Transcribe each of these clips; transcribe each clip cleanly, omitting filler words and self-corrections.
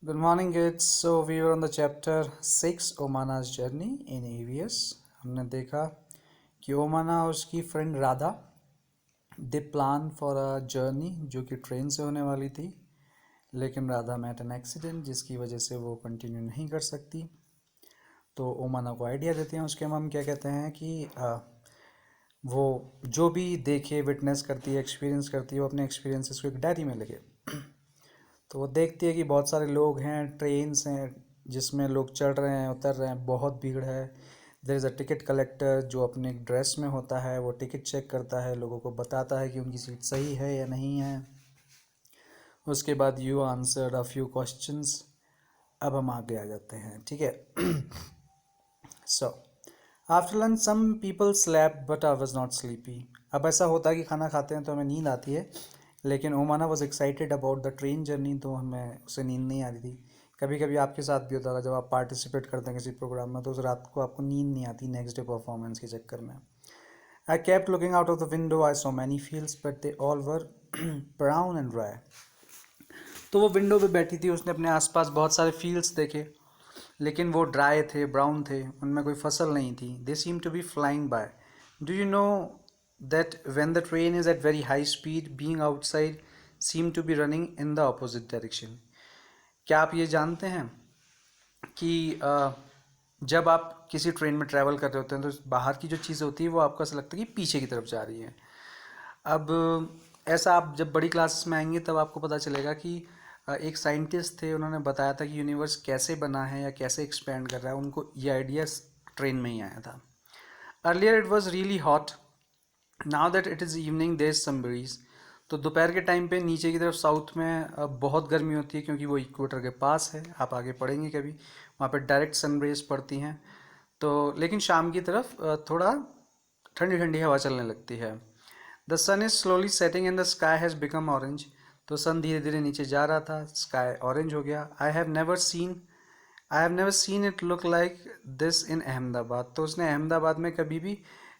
Good morning, kids. So we were on the chapter 6, Omana's journey in AVS. हमने देखा कि ओमाना और उसकी friend Radha they plan for a journey जो कि ट्रेन से होने वाली थी, लेकिन राधा मैट एन एक्सीडेंट जिसकी वजह से वो कंटिन्यू नहीं कर सकती। तो ओमाना को आइडिया देते हैं उसके मम क्या कहते हैं कि वो जो भी देखे, विटनेस करती है, एक्सपीरियंस करती है, वो अपने एक्सपीरियंसेस को एक डायरी में लिखे। तो वो देखती है कि बहुत सारे लोग हैं, ट्रेन्स हैं जिसमें लोग चढ़ रहे हैं, उतर रहे हैं, बहुत भीड़ है। There is a ticket collector जो अपने ड्रेस में होता है, वो टिकट चेक करता है, लोगों को बताता है कि उनकी सीट सही है या नहीं है। उसके बाद you answered a few questions. अब हम आगे आ जाते हैं, ठीक है। So after lunch some people slept but I was not sleepy. अब ऐसा होता है कि खाना खाते हैं तो हमें नींद आती है, लेकिन Omana was excited about the train journey, तो हमें उसे नींद नहीं आ रही थी। कभी कभी आपके साथ भी होता है, जब आप पार्टिसिपेट करते हैं किसी प्रोग्राम में तो उस रात को आपको नींद नहीं आती नेक्स्ट डे परफॉर्मेंस के चक्कर में। I kept looking out of the window, I saw many fields but they all were brown and dry. तो वो विंडो पे बैठी थी, उसने अपने आसपास बहुत सारे फील्ड्स देखे, लेकिन वो ड्राई थे, ब्राउन थे, उनमें कोई फसल नहीं थी। They seem to be flying by. Do you know that when the train is at very high speed, being outside seem to be running in the opposite direction. क्या आप ये जानते हैं कि जब आप किसी ट्रेन में ट्रैवल कर रहे होते हैं तो बाहर की जो चीज़ होती है वो आपको ऐसा लगता है कि पीछे की तरफ जा रही है। अब ऐसा आप जब बड़ी क्लासेस में आएंगे तब आपको पता चलेगा कि एक साइंटिस्ट थे, उन्होंने बताया था कि यूनिवर्स कैसे बना है या कैसे एक्सपेंड कर रहा है, उनको ये आइडिया ट्रेन में ही आया था। Earlier it was really hot, now that it is evening there some breeze. तो दोपहर के टाइम पे नीचे की तरफ साउथ में बहुत गर्मी होती है क्योंकि वो इक्वेटर के पास है, आप आगे पढ़ेंगे कभी, वहाँ पे डायरेक्ट सन रेज पड़ती हैं। तो लेकिन शाम की तरफ थोड़ा ठंडी ठंडी हवा चलने लगती है। The sun is slowly setting and the sky has become orange. तो सन धीरे धीरे नीचे जा रहा था, स्काई ऑरेंज हो गया। I have never seen it look like this in Ahmedabad. तो उसने अहमदाबाद में कभी भी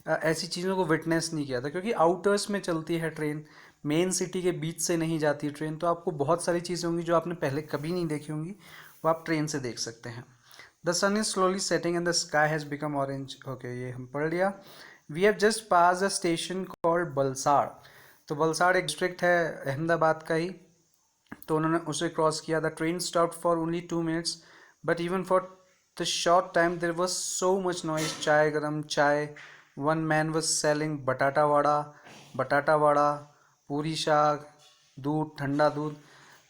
ऐसी चीज़ों को विटनेस नहीं किया था, क्योंकि आउटर्स में चलती है ट्रेन, मेन सिटी के बीच से नहीं जाती ट्रेन। तो आपको बहुत सारी चीज़ें होंगी जो आपने पहले कभी नहीं देखी होंगी, वो आप ट्रेन से देख सकते हैं। The sun is slowly setting and the sky has become orange. Okay, ये हम पढ़ लिया। We have just passed a station called Balsad. तो बलसाड़ एक डिस्ट्रिक्ट है अहमदाबाद का ही, तो उन्होंने उसे क्रॉस किया। The train stop for only 2 minutes but even for the short time there was so much noise. चाय, गरम चाय। वन मैन वॉज सेलिंग बटाटा वड़ा, पूरी शाक, दूध, ठंडा दूध।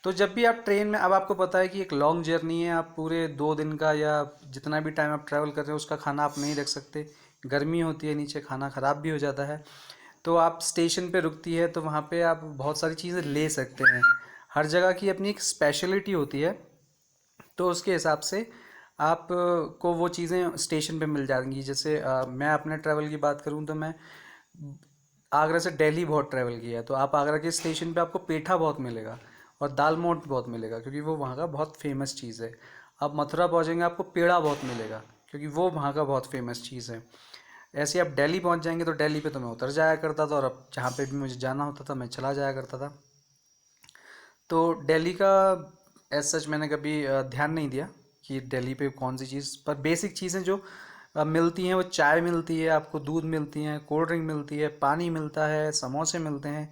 तो जब भी आप ट्रेन में, अब आपको पता है कि एक लॉन्ग जर्नी है, आप पूरे 2 दिन का या जितना भी टाइम आप ट्रैवल कर रहे हो उसका खाना आप नहीं रख सकते, गर्मी होती है, नीचे खाना ख़राब भी हो जाता है। तो आप स्टेशन पे रुकती है तो वहाँ पे आप बहुत सारी चीज़ें ले सकते हैं। हर जगह की अपनी एक स्पेशलिटी होती है, तो उसके हिसाब से आप को वो चीज़ें स्टेशन पे मिल जाएंगी। जैसे मैं अपने ट्रैवल की बात करूँ तो मैं आगरा से दिल्ली बहुत ट्रैवल किया है, तो आप आगरा के स्टेशन पे आपको पेठा बहुत मिलेगा और दाल मोठ बहुत मिलेगा, क्योंकि वो वहाँ का बहुत फेमस चीज़ है। आप मथुरा पहुँचेंगे आपको पेड़ा बहुत मिलेगा, क्योंकि वो वहाँ का बहुत फेमस चीज़ है। ऐसे ही आप दिल्ली पहुँच जाएंगे तो दिल्ली पे तो मैं उतर जाया करता था, और अब जहाँ पे भी मुझे जाना होता था मैं चला जाया करता था। तो दिल्ली का एज सच मैंने कभी ध्यान नहीं दिया कि दिल्ली पे कौन सी चीज़, पर बेसिक चीज़ें जो मिलती हैं वो चाय मिलती है आपको, दूध मिलती हैं, कोल्ड ड्रिंक मिलती है, पानी मिलता है, समोसे मिलते हैं।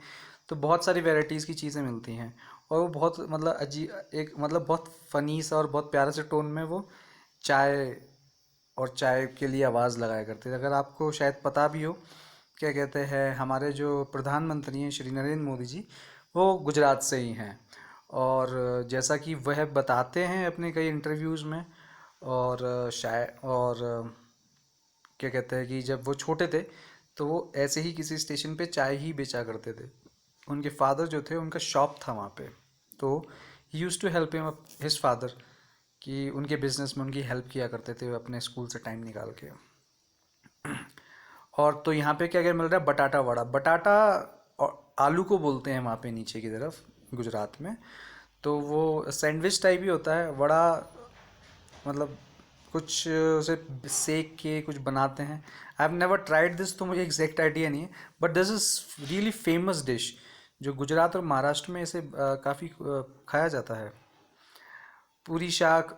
तो बहुत सारी वैरायटीज़ की चीज़ें मिलती हैं, और वो बहुत मतलब अजीब, एक मतलब बहुत फ़नी सा और बहुत प्यारे से टोन में वो चाय और चाय के लिए आवाज़ लगाया करते थे। अगर आपको शायद पता भी हो, क्या कहते हैं, हमारे जो प्रधानमंत्री हैं श्री नरेंद्र मोदी जी, वो गुजरात से ही हैं। और जैसा कि वह बताते हैं अपने कई इंटरव्यूज़ में, और शायद और क्या कहते हैं कि जब वो छोटे थे तो वो ऐसे ही किसी स्टेशन पे चाय ही बेचा करते थे। उनके फादर जो थे उनका शॉप था वहाँ पे, तो he used to help him his father, कि उनके बिजनेस में उनकी हेल्प किया करते थे अपने स्कूल से टाइम निकाल के। और तो यहाँ पे क्या क्या मिल रहा है, बटाटा वड़ा, बटाटा और आलू को बोलते हैं वहाँ पे नीचे की तरफ गुजरात में। तो वो सैंडविच टाइप ही होता है वड़ा, मतलब कुछ उसे सेक के कुछ बनाते हैं। I have never tried this, तो मुझे एग्जैक्ट आइडिया नहीं है, but this is really famous dish जो गुजरात और महाराष्ट्र में इसे काफ़ी खाया जाता है। पूरी शाक,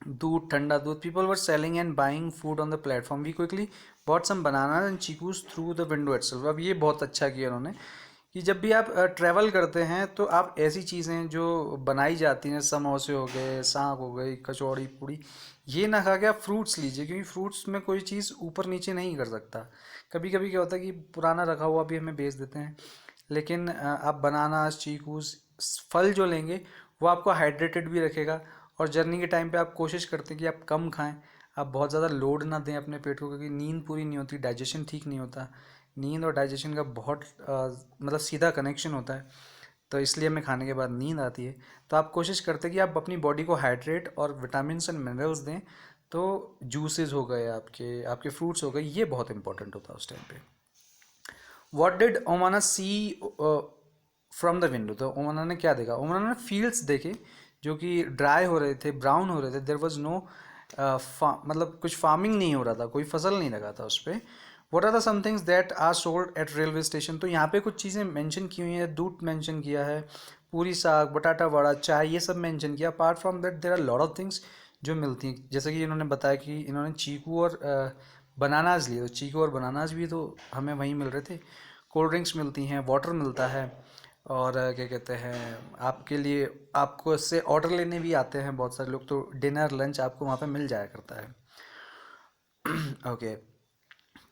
दूध, ठंडा दूध. People were selling and buying food on the platform. We quickly bought some bananas and chicus through the window itself. अब ये बहुत अच्छा किया उन्होंने कि जब भी आप ट्रैवल करते हैं तो आप ऐसी चीज़ें जो बनाई जाती हैं, समोसे हो गए, साग हो गई, कचौड़ी पूड़ी, ये ना खा के आप फ्रूट्स लीजिए, क्योंकि फ्रूट्स में कोई चीज़ ऊपर नीचे नहीं कर सकता. कभी कभी क्या होता है कि पुराना रखा हुआ भी हमें बेच देते हैं, लेकिन आप बनाना, चीकूस, फल जो लेंगे वो आपको हाइड्रेटेड भी रखेगा. और जर्नी के टाइम पे आप कोशिश करते हैं कि आप कम खाएं, आप बहुत ज़्यादा लोड ना दें अपने पेट को, क्योंकि नींद पूरी नहीं होती, डाइजेशन ठीक नहीं होता. नींद और डाइजेशन का बहुत मतलब सीधा कनेक्शन होता है, तो इसलिए हमें खाने के बाद नींद आती है. तो आप कोशिश करते हैं कि आप अपनी बॉडी को हाइड्रेट और विटामिन एंड मिनरल्स दें. तो जूसेस हो गए, आपके आपके फ्रूट्स हो गए, ये बहुत इंपॉर्टेंट होता है उस टाइम पे. What did Omana see from the window? तो ओमाना ने क्या देखा? ओमाना ने फील्ड्स देखे जो कि ड्राई हो रहे थे, ब्राउन हो रहे थे. देयर वॉज नो मतलब कुछ फार्मिंग नहीं हो रहा था, कोई फसल नहीं लगा था उस पर. What are the some things that are sold at railway station? तो यहाँ पे कुछ चीज़ें मेंशन की हुई हैं. दूध मेंशन किया है, पूरी साग, बटाटा वड़ा, चाय, ये सब मेंशन किया. Apart from that there are lot of things जो मिलती हैं. जैसे कि इन्होंने बताया कि इन्होंने चीकू और बनानाज लिए, तो चीकू और बनानाज भी तो हमें वहीं मिल रहे थे. कोल्ड ड्रिंक्स मिलती हैं, वाटर मिलता है, और क्या कहते हैं, आपके लिए आपको इससे ऑर्डर लेने भी आते हैं बहुत सारे लोग, तो डिनर लंच आपको वहाँ पे मिल जाया करता है. ओके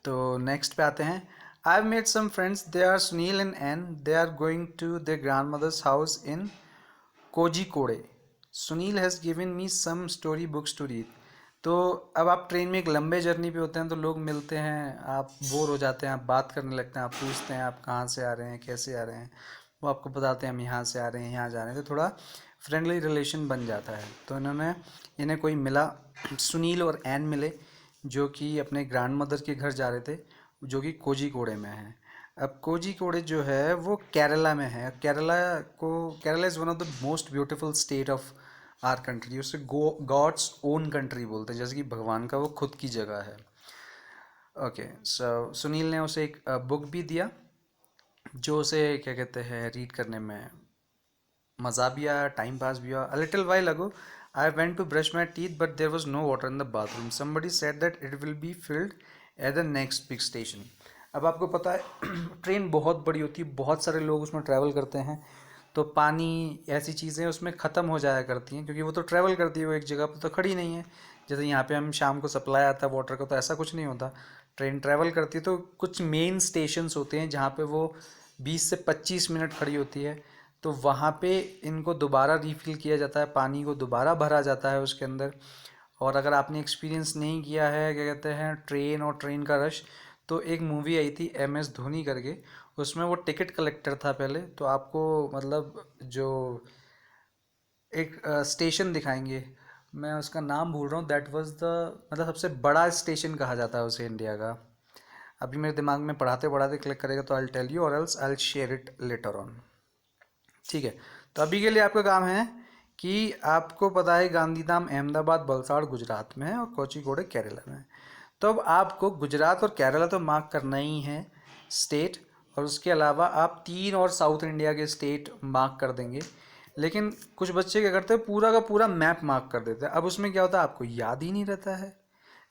तो नेक्स्ट पे आते हैं. I have made some friends, they are Sunil and Ann, they are going to their grand mother's house in Kozhikode. Sunil has given me some story books to read. तो अब आप ट्रेन में एक लंबे जर्नी पे होते हैं, तो लोग मिलते हैं, आप बोर हो जाते हैं, आप बात करने लगते हैं, आप पूछते हैं आप कहाँ से आ रहे हैं, कैसे आ रहे हैं, वो आपको बताते हैं हम यहाँ से आ रहे हैं, यहाँ जा रहे हैं. तो थोड़ा फ्रेंडली रिलेशन बन जाता है. तो इन्हें कोई मिला, सुनील और एन मिले, जो कि अपने ग्रैंड मदर के घर जा रहे थे, जो कि कोजीकोड़े में है. अब कोजीकोड़े जो है वो केरला में है. Kerala is one of the most beautiful state of our country. उसे गॉड्स ओन कंट्री बोलते हैं, जैसे कि भगवान का वो खुद की जगह है. ओके सो सुनील ने उसे एक बुक भी दिया, जो उसे क्या कहते हैं रीड करने में मज़ा भी आया, टाइम पास भी हुआ. A little while ago I went to brush my teeth but there was no water in the bathroom. Somebody said that it will be filled at the next big station. अब आपको पता है train बहुत बड़ी होती है, बहुत सारे लोग उसमें ट्रैवल करते हैं, तो पानी ऐसी चीज़ें उसमें ख़त्म हो जाया करती हैं, क्योंकि वो तो ट्रैवल करती है, वो एक जगह पर तो खड़ी नहीं है. जैसे यहाँ पे हम शाम को सप्लाई आता है वाटर का, तो ऐसा कुछ नहीं होता. ट्रेन ट्रैवल करती है तो कुछ मेन स्टेशंस होते हैं जहाँ पे वो 20 से 25 मिनट खड़ी होती है. तो वहाँ पे इनको दोबारा रिफ़िल किया जाता है, पानी को दोबारा भरा जाता है उसके अंदर. और अगर आपने एक्सपीरियंस नहीं किया है क्या कहते हैं ट्रेन और ट्रेन का रश, तो एक मूवी आई थी MS धोनी करके, उसमें वो टिकट कलेक्टर था पहले. तो आपको मतलब जो एक स्टेशन दिखाएंगे, मैं उसका नाम भूल रहा हूँ, दैट वाज द मतलब सबसे बड़ा स्टेशन कहा जाता है उसे इंडिया का. अभी मेरे दिमाग में पढ़ाते पढ़ाते क्लिक करेगा तो आई टेल यू, और else I share it later on. ठीक है, तो अभी के लिए आपका काम है कि आपको पता है गांधीधाम अहमदाबाद वलसाड़ गुजरात में है और कोझीकोड केरला में है. तो अब आपको गुजरात और केरला तो मार्क करना ही है स्टेट, और उसके अलावा आप 3 और साउथ इंडिया के स्टेट मार्क कर देंगे. लेकिन कुछ बच्चे क्या करते हैं, पूरा का पूरा मैप मार्क कर देते हैं. अब उसमें क्या होता है, आपको याद ही नहीं रहता है.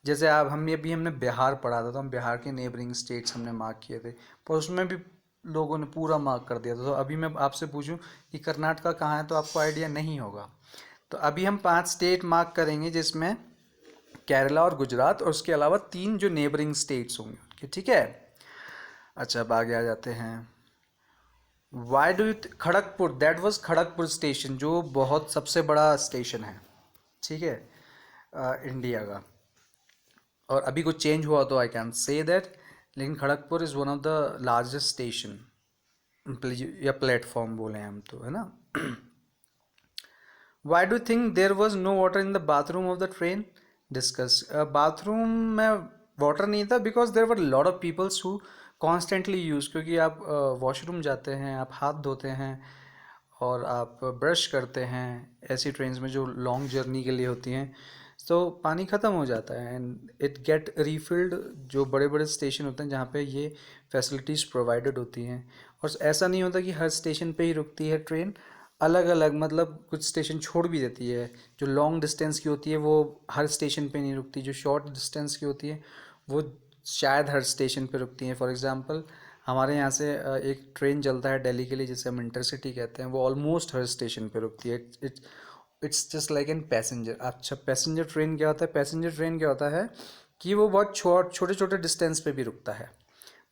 जैसे आप हमने बिहार पढ़ा था, तो हम बिहार के नेबरिंग स्टेट्स हमने मार्क किए थे, पर उसमें भी लोगों ने पूरा मार्क कर दिया था. तो अभी मैं आपसे पूछूं कि कर्नाटका कहाँ है, तो आपको आइडिया नहीं होगा. तो अभी हम 5 स्टेट मार्क करेंगे, जिसमें केरला और गुजरात, और उसके अलावा 3 जो नेबरिंग स्टेट्स होंगे उनके. ठीक है, अच्छा अब आगे आ जाते हैं. Why do you Kharagpur, that was Kharagpur station, जो बहुत सबसे बड़ा स्टेशन है, ठीक है, इंडिया का. और अभी कुछ चेंज हुआ तो आई कैन से दैट, लेकिन Kharagpur is one of the largest station या प्लेटफॉर्म बोले हम तो, है ना. Why do think there was no water in the bathroom of the train? Discuss. Bathroom में वाटर नहीं था because there were lot of peoples who constantly use, क्योंकि आप वॉशरूम जाते हैं, आप हाथ धोते हैं और आप ब्रश करते हैं ऐसी ट्रेन्स में जो लॉन्ग जर्नी के लिए होती हैं, तो पानी ख़त्म हो जाता है एंड इट गेट रीफिल्ड. जो बड़े बड़े स्टेशन होते हैं जहाँ पे ये फैसिलिटीज़ प्रोवाइडेड होती हैं, और ऐसा नहीं होता कि हर स्टेशन पे ही रुकती है ट्रेन. अलग अलग, मतलब कुछ स्टेशन छोड़ भी देती है। जो लॉन्ग डिस्टेंस की होती है वो हर स्टेशन पे नहीं रुकती, जो शॉर्ट डिस्टेंस की होती है वो शायद हर स्टेशन पे रुकती हैं। फॉर एग्जांपल हमारे यहाँ से एक ट्रेन चलता है दिल्ली के लिए जिसे हम इंटरसिटी कहते हैं, वो ऑलमोस्ट हर स्टेशन पे रुकती है। It's just like an passenger. अच्छा, पैसेंजर ट्रेन क्या होता है? पैसेंजर ट्रेन क्या होता है कि वो बहुत छोटे छोटे डिस्टेंस पे भी रुकता है।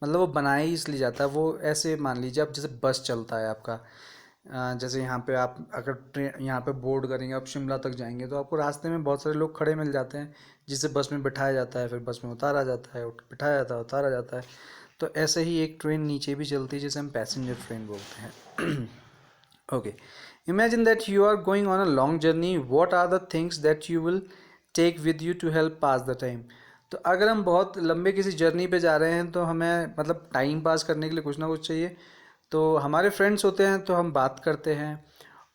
मतलब वो बनाया ही इसलिए जाता है। वो ऐसे मान लीजिए आप जैसे बस चलता है आपका, जैसे यहाँ पे आप अगर ट्रेन यहाँ पे बोर्ड करेंगे, आप शिमला तक जाएंगे तो आपको रास्ते में बहुत सारे लोग खड़े मिल जाते हैं जिसे बस में बिठाया जाता है, फिर बस में उतारा जाता है, बिठाया जाता है, उतारा जाता है। तो ऐसे ही एक ट्रेन नीचे भी चलती है जिसे हम पैसेंजर ट्रेन बोलते हैं। Okay, imagine that you are going on a long journey, what are the things that you will take with you to help pass the time. तो अगर हम बहुत लंबे किसी जर्नी पे जा रहे हैं तो हमें मतलब टाइम पास करने के लिए कुछ ना कुछ चाहिए। तो हमारे फ्रेंड्स होते हैं तो हम बात करते हैं,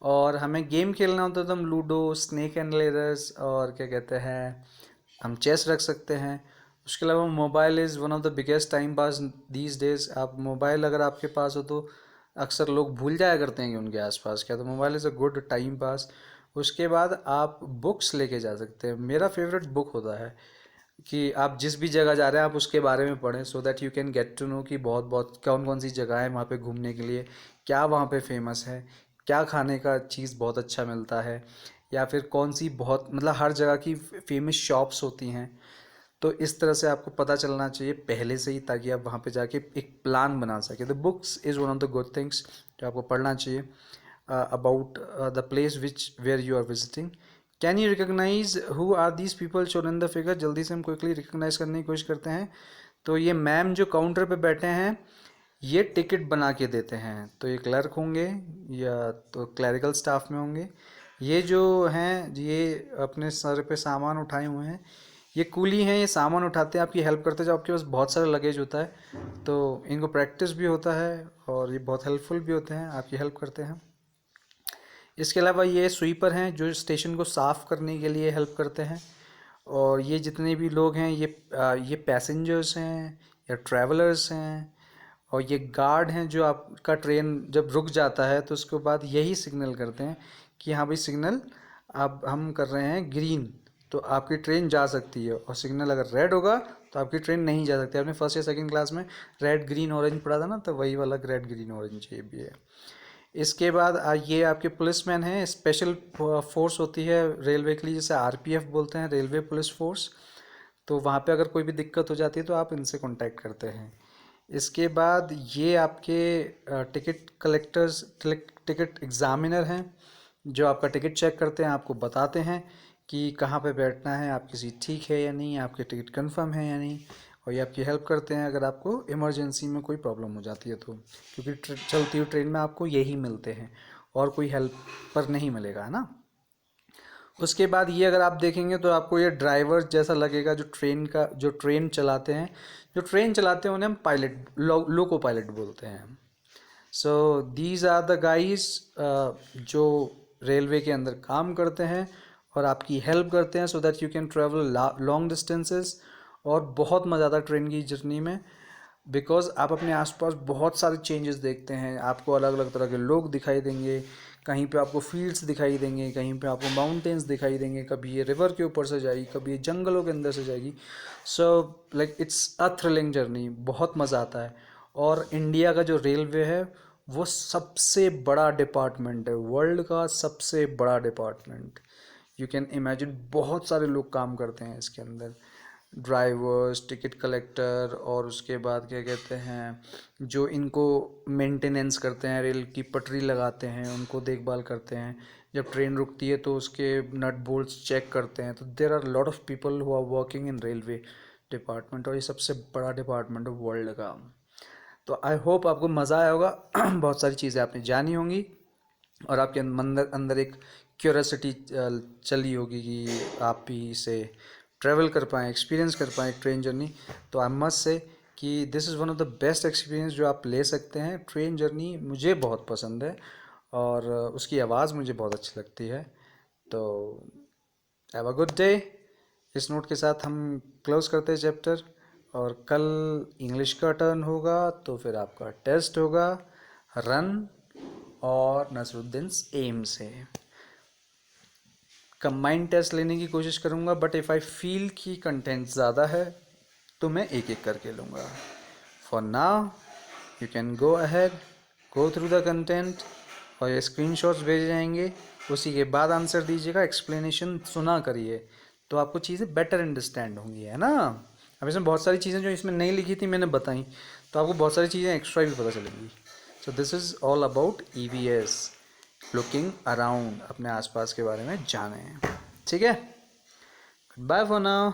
और हमें गेम खेलना होता है तो हम लूडो, स्नेक एंड लेडर्स और क्या कहते हैं, हम चेस रख सकते हैं। उसके अलावा mobile is one of the biggest time pass these days. आप मोबाइल अगर आपके पास हो तो अक्सर लोग भूल जाया करते हैं कि उनके आसपास क्या, तो mobile is a good time pass. उसके बाद आप बुक्स लेके जा सकते हैं। मेरा फेवरेट बुक होता है कि आप जिस भी जगह जा रहे हैं आप उसके बारे में पढ़ें, so that you can get to know कि बहुत बहुत कौन कौन सी जगह है वहाँ पे घूमने के लिए, क्या वहाँ पे फेमस है, क्या खाने का चीज़ बहुत अच्छा मिलता है, या फिर कौन सी बहुत मतलब हर जगह की फेमस शॉप्स होती हैं। तो इस तरह से आपको पता चलना चाहिए पहले से ही, ताकि आप वहाँ पे जाके एक प्लान बना सकें। तो books is one of the good things जो आपको पढ़ना चाहिए about the place which where you are visiting. Can you recognise who are these people shown in the figure? जल्दी से हम क्विकली रिकॉग्नाइज करने की कोशिश करते हैं। तो ये मैम जो काउंटर पे बैठे हैं ये टिकट बना के देते हैं, तो ये क्लर्क होंगे या तो क्लरिकल स्टाफ में होंगे। ये जो हैं ये अपने सर पे सामान उठाए हुए हैं, ये कूली हैं, ये सामान उठाते हैं, आपकी हेल्प करते हैं। जब आपके पास बहुत सारा लगेज होता है तो इनको प्रैक्टिस भी होता है और ये बहुत हेल्पफुल भी होते हैं, आपकी हेल्प करते हैं। इसके अलावा ये स्वीपर हैं जो स्टेशन को साफ़ करने के लिए हेल्प करते हैं। और ये जितने भी लोग हैं ये पैसेंजर्स हैं या ट्रैवलर्स हैं। और ये गार्ड हैं जो आपका ट्रेन जब रुक जाता है तो उसके बाद यही सिग्नल करते हैं कि हाँ भाई सिग्नल अब हम कर रहे हैं ग्रीन, तो आपकी ट्रेन जा सकती है। और सिग्नल अगर रेड होगा तो आपकी ट्रेन नहीं जा सकती। आपने फर्स्ट या सेकंड क्लास में रेड ग्रीन ऑरेंज पढ़ा था ना, तो वही वाला रेड ग्रीन ऑरेंज ये भी है। इसके बाद ये आपके पुलिसमैन हैं। स्पेशल फोर्स होती है रेलवे के लिए, जैसे आरपीएफ बोलते हैं, रेलवे पुलिस फोर्स। तो वहाँ पे अगर कोई भी दिक्कत हो जाती है तो आप इनसे कांटेक्ट करते हैं। इसके बाद ये आपके टिकट कलेक्टर्स, टिकट एग्ज़ामिनर हैं जो आपका टिकट चेक करते हैं, आपको बताते हैं कि कहाँ पे बैठना है, आपकी सीट ठीक है या नहीं, आपके टिकट कंफर्म है या नहीं। और ये आपकी हेल्प करते हैं अगर आपको इमरजेंसी में कोई प्रॉब्लम हो जाती है तो, क्योंकि चलती हुई ट्रेन में आपको यही मिलते हैं और कोई हेल्प पर नहीं मिलेगा, है ना। उसके बाद ये अगर आप देखेंगे तो आपको ये ड्राइवर जैसा लगेगा जो ट्रेन चलाते हैं। जो ट्रेन चलाते हैं उन्हें हम पायलट, लोको पायलट बोलते हैं। So these are the guys जो रेलवे के अंदर काम करते हैं और आपकी हेल्प करते हैं, सो that you can travel long distances. और बहुत मज़ा आता है ट्रेन की जर्नी में, बिकॉज आप अपने आसपास बहुत सारे चेंजेस देखते हैं। आपको अलग अलग तरह के लोग दिखाई देंगे, कहीं पे आपको फील्ड्स दिखाई देंगे, कहीं पे आपको माउंटेन्स दिखाई देंगे, कभी ये रिवर के ऊपर से जाएगी, कभी ये जंगलों के अंदर से जाएगी। So like it's a thrilling journey, बहुत मज़ा आता है। और इंडिया का जो रेलवे है वो सबसे बड़ा डिपार्टमेंट है, वर्ल्ड का सबसे बड़ा डिपार्टमेंट। यू कैन इमेजिन बहुत सारे लोग काम करते हैं इसके अंदर, ड्राइवर्स, टिकट कलेक्टर, और उसके बाद क्या कहते हैं जो इनको मेंटेनेंस करते हैं, रेल की पटरी लगाते हैं, उनको देखभाल करते हैं। जब ट्रेन रुकती है तो उसके नट बोल्ट्स चेक करते हैं। तो there are lot of people who are working in railway department, और ये सबसे बड़ा डिपार्टमेंट है वर्ल्ड का। तो आई होप आपको मज़ा आया होगा। बहुत सारी चीज़ें आपने जानी होंगी और आपके अंदर अंदर एक क्यूरियोसिटी चली होगी कि आप भी इसे ट्रैवल कर पाएँ, एक्सपीरियंस कर पाएँ ट्रेन जर्नी। तो आई मस्ट से कि this is one of the best experience जो आप ले सकते हैं। ट्रेन जर्नी मुझे बहुत पसंद है और उसकी आवाज़ मुझे बहुत अच्छी लगती है। तो हैव अ गुड डे। इस नोट के साथ हम क्लोज करते हैं चैप्टर, और कल इंग्लिश का टर्न होगा तो फिर आपका टेस्ट होगा, रन और नसरुद्दीन एम से। कंबाइंड टेस्ट लेने की कोशिश करूँगा, बट इफ़ आई फील कि कंटेंट ज़्यादा है तो मैं एक एक करके लूँगा। For now you can go ahead, go through the content, और ये स्क्रीनशॉट्स भेजे जाएंगे, उसी के बाद आंसर दीजिएगा। एक्सप्लेनेशन सुना करिए तो आपको चीज़ें बेटर अंडरस्टैंड होंगी, है ना। अब इसमें बहुत सारी चीज़ें जो इसमें नहीं लिखी थी मैंने बताई, तो आपको बहुत सारी चीज़ें एक्स्ट्रा भी पता चलेंगी। So this is all about EVS, looking around, अपने आसपास के बारे में जाने। ठीक है, बाय फॉर नाउ।